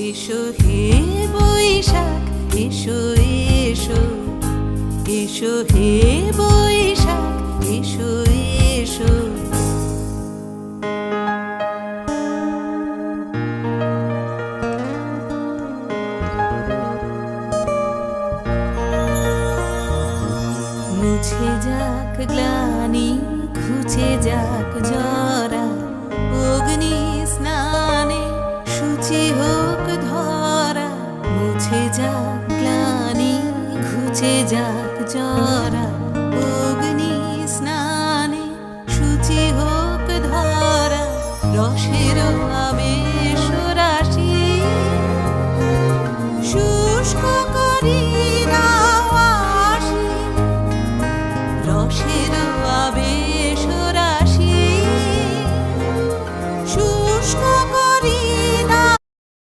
এসো হে বৈশাখ, এসো এসো, এসো হে বৈশাখ, এসো এসো। মুছে যাক গ্লানি, ঘুচে যাক জরা, অগ্নি স্নানে শুচি হোক ধরা। মুছে যাক গ্লানি, ঘুচে যাক জরা, অগ্নি স্নানে শুচি হোক ধরা। রসের আবেশ